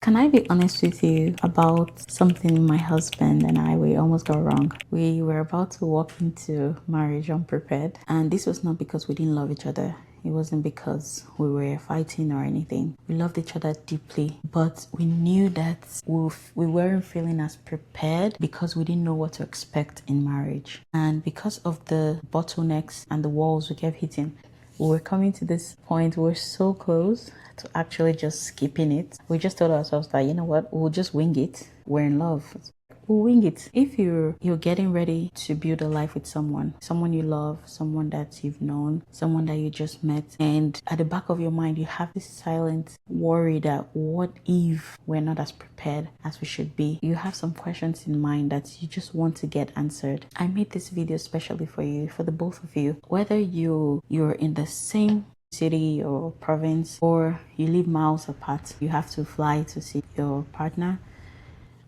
Can I be honest with you about something my husband and we almost got wrong? We were about to walk into marriage unprepared, and this was not because we didn't love each other. It wasn't because we were fighting or anything. We loved each other deeply, but we knew that we weren't feeling as prepared because we didn't know what to expect in marriage. And because of the bottlenecks and the walls we kept hitting, we were coming to this point. We're so close to actually just skipping it. We just told ourselves that, you know what, we'll just wing it. We're in love. We'll wing it. If you're getting ready to build a life with someone you love, someone that you've known, someone that you just met, and at the back of your mind you have this silent worry that what if we're not as prepared as we should be? You have some questions in mind that you just want to get answered. I made this video especially for you, for the both of you. Whether you're in the same city or province, or you live miles apart, you have to fly to see your partner,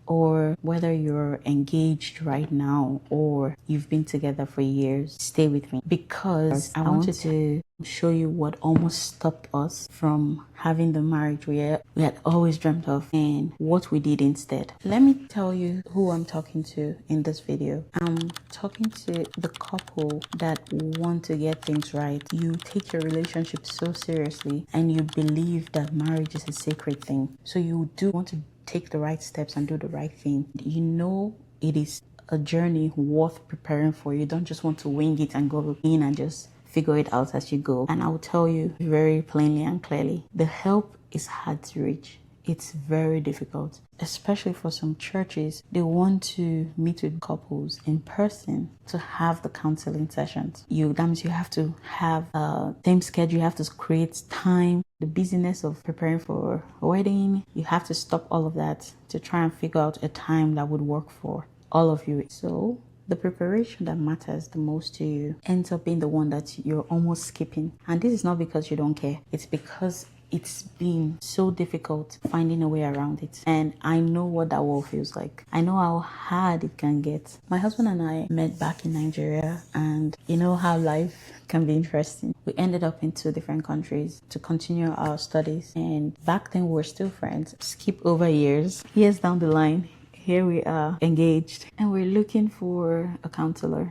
or whether you're engaged right now or you've been together for years, stay with me, because I wanted to show you what almost stopped us from having the marriage we had always dreamt of and what we did instead. Let me tell you who I'm talking to in this video. I'm talking to the couple that want to get things right. You take your relationship so seriously and you believe that marriage is a sacred thing. So you do want to take the right steps and do the right thing. You know it is a journey worth preparing for. You don't just want to wing it and go in and just figure it out as you go. And I will tell you very plainly and clearly, the help is hard to reach. It's very difficult, especially for some churches. They want to meet with couples in person to have the counseling sessions. That means you have to have a same schedule. You have to create time. The busyness of preparing for a wedding, you have to stop all of that to try and figure out a time that would work for all of you. So the preparation that matters the most to you ends up being the one that you're almost skipping. And this is not because you don't care. It's because it's been so difficult finding a way around it. And I know what that wall feels like. I know how hard it can get. My husband and I met back in Nigeria, and you know how life can be interesting. We ended up in 2 different countries to continue our studies. And back then we were still friends. Skip over years down the line, here we are engaged and we're looking for a counselor.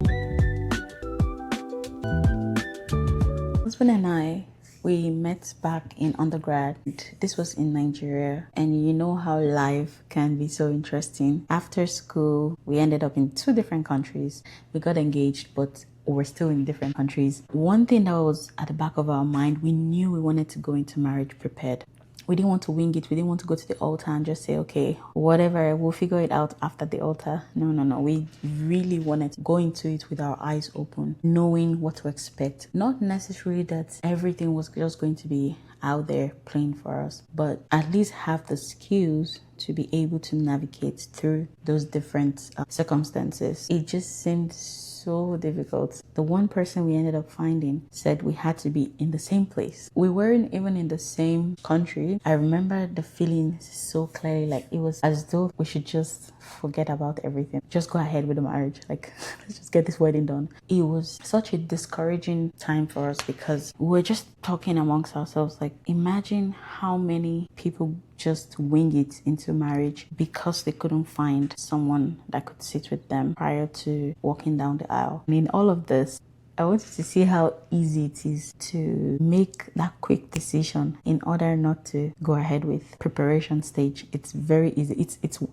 My husband and we met back in undergrad. This was in Nigeria, and you know how life can be so interesting. After school, we ended up in 2 different countries. We got engaged, but we're still in different countries. One thing that was at the back of our mind, we knew we wanted to go into marriage prepared. We didn't want to wing it. We didn't want to go to the altar and just say, okay, whatever, we'll figure it out after the altar. No. We really wanted to go into it with our eyes open, knowing what to expect. Not necessarily that everything was just going to be out there playing for us, but at least have the skills to be able to navigate through those different circumstances. It just seemed so difficult. The one person we ended up finding said we had to be in the same place. We weren't even in the same country. I remember the feeling so clearly, like it was as though we should just forget about everything. Just go ahead with the marriage. Like, let's just get this wedding done. It was such a discouraging time for us because we were just talking amongst ourselves, like, imagine how many people just wing it into marriage because they couldn't find someone that could sit with them prior to walking down the aisle. And in all of this, I want you to see how easy it is to make that quick decision in order not to go ahead with preparation stage. It's very easy.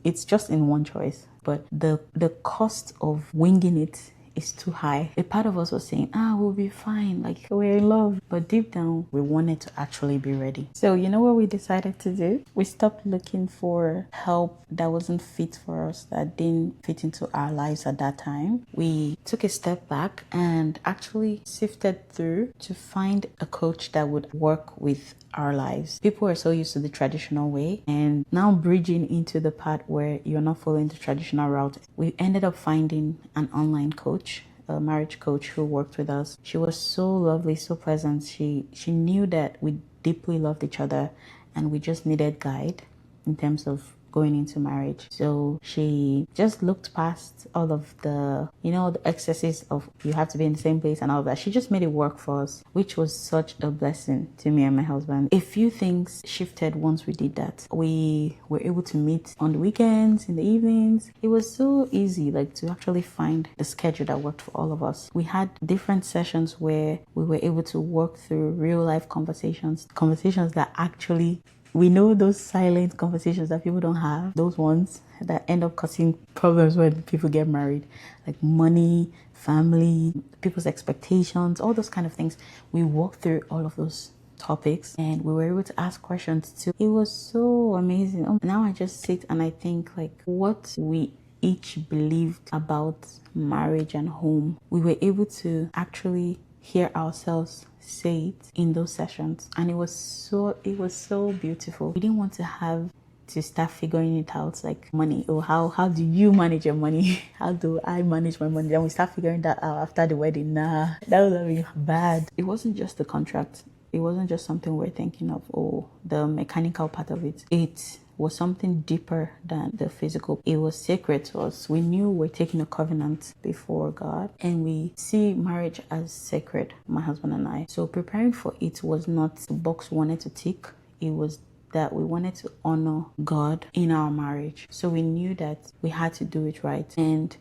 It's just in one choice, but the cost of winging it is too high. A part of us was saying, we'll be fine, like we're in love. But deep down, we wanted to actually be ready. So you know what we decided to do? We stopped looking for help that wasn't fit for us, that didn't fit into our lives at that time. We took a step back and actually sifted through to find a coach that would work with our lives. People are so used to the traditional way, and now bridging into the part where you're not following the traditional route, we ended up finding an online coach, a marriage coach who worked with us. She was so lovely, so pleasant. She knew that we deeply loved each other and we just needed guide in terms of going into marriage. So she just looked past all of the, the excesses of you have to be in the same place and all that. She just made it work for us, which was such a blessing to me and my husband. A few things shifted once we did that. We were able to meet on the weekends, in the evenings. It was so easy, like, to actually find the schedule that worked for all of us. We had different sessions where we were able to work through real life conversations that actually, we know those silent conversations that people don't have, those ones that end up causing problems when people get married, like money, family, people's expectations, all those kind of things. We walked through all of those topics and we were able to ask questions too. It was so amazing. Now I just sit and I think, like, what we each believed about marriage and home, we were able to actually hear ourselves say it in those sessions, and it was so beautiful. We didn't want to have to start figuring it out, like money. Oh, how do you manage your money? How do I manage my money? Then we start figuring that out after the wedding. Nah, that would have been bad. It wasn't just the contract. It wasn't just something we're thinking of, the mechanical part of it. It was something deeper than the physical. It was sacred to us. We knew we're taking a covenant before God, and we see marriage as sacred, my husband and I. So preparing for it was not the box we wanted to tick. It was that we wanted to honor God in our marriage. So we knew that we had to do it right, and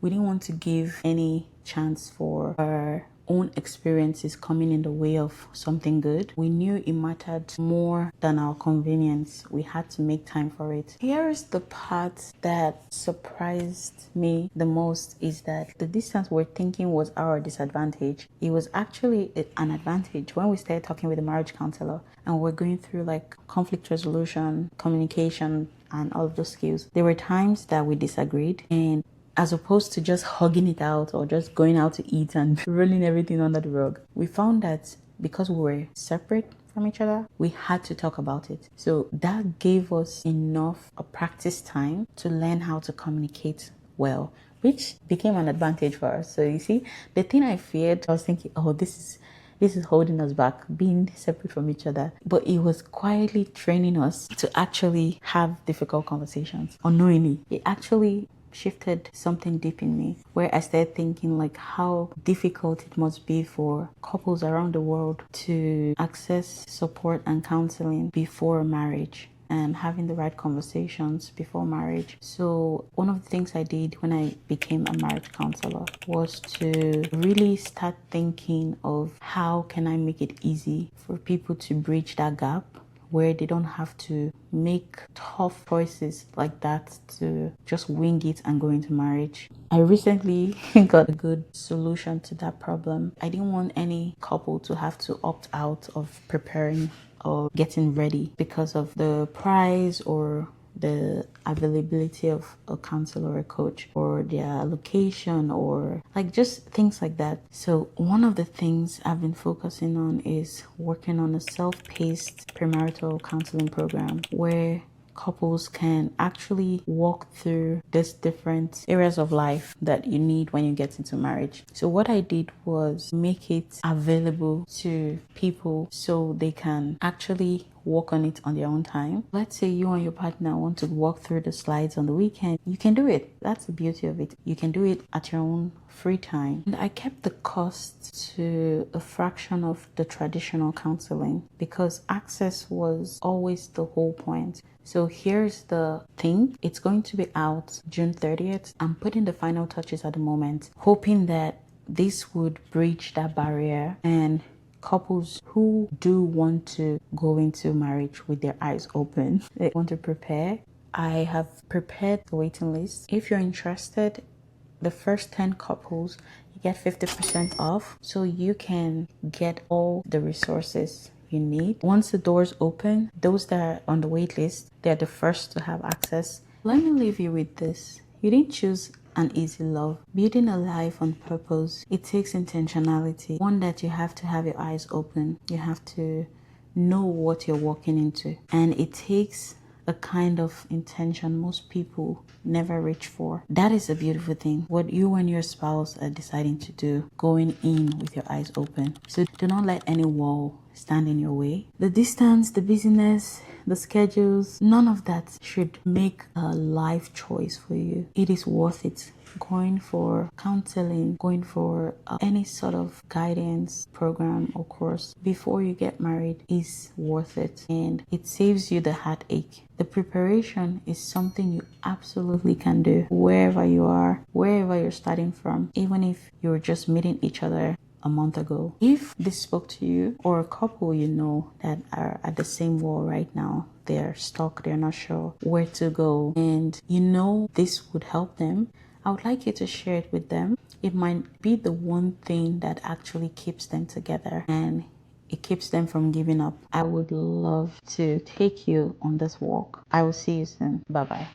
we didn't want to give any chance for our own experiences coming in the way of something good. We knew it mattered more than our convenience. We had to make time for it. Here is the part that surprised me the most, is that the distance we're thinking was our disadvantage. It was actually an advantage when we started talking with the marriage counselor and we're going through like conflict resolution, communication, and all of those skills. There were times that we disagreed, and as opposed to just hugging it out or just going out to eat and rolling everything under the rug, we found that because we were separate from each other, we had to talk about it. So that gave us enough practice time to learn how to communicate well, which became an advantage for us. So you see, the thing I feared, I was thinking, this is holding us back, being separate from each other. But it was quietly training us to actually have difficult conversations unknowingly. It actually shifted something deep in me, where I started thinking like how difficult it must be for couples around the world to access support and counseling before marriage and having the right conversations before marriage. So one of the things I did when I became a marriage counselor was to really start thinking of how can I make it easy for people to bridge that gap, where they don't have to make tough choices like that to just wing it and go into marriage. I recently got a good solution to that problem. I didn't want any couple to have to opt out of preparing or getting ready because of the price or the availability of a counselor or a coach, or their location, or like just things like that. So one of the things I've been focusing on is working on a self-paced premarital counseling program where couples can actually walk through these different areas of life that you need when you get into marriage. So what I did was make it available to people so they can actually work on it on their own time. Let's say you and your partner want to walk through the slides on the weekend. You can do it. That's the beauty of it. You can do it at your own free time. And I kept the cost to a fraction of the traditional counseling because access was always the whole point. So here's the thing. It's going to be out June 30th. I'm putting the final touches at the moment, hoping that this would bridge that barrier and couples who do want to go into marriage with their eyes open, they want to prepare. I have prepared the waiting list. If you're interested, the first 10 couples, you get 50% off, so you can get all the resources you need. Once the doors open, those that are on the wait list, they're the first to have access. Let me leave you with this. You didn't choose an easy love. Building a life on purpose, it takes intentionality. One that you have to have your eyes open. You have to know what you're walking into. And it takes a kind of intention most people never reach for. That is a beautiful thing. What you and your spouse are deciding to do, going in with your eyes open. So do not let any wall stand in your way. The distance, the busyness, the schedules, none of that should make a life choice for you. It is worth it. Going for counseling, going for any sort of guidance program or course before you get married is worth it, and it saves you the heartache. The preparation is something you absolutely can do wherever you are, wherever you're starting from, even if you're just meeting each other a month ago. If this spoke to you or a couple you know that are at the same wall right now, they're stuck, they're not sure where to go, and you know this would help them, I would like you to share it with them. It might be the one thing that actually keeps them together and it keeps them from giving up. I would love to take you on this walk. I will see you soon. Bye bye.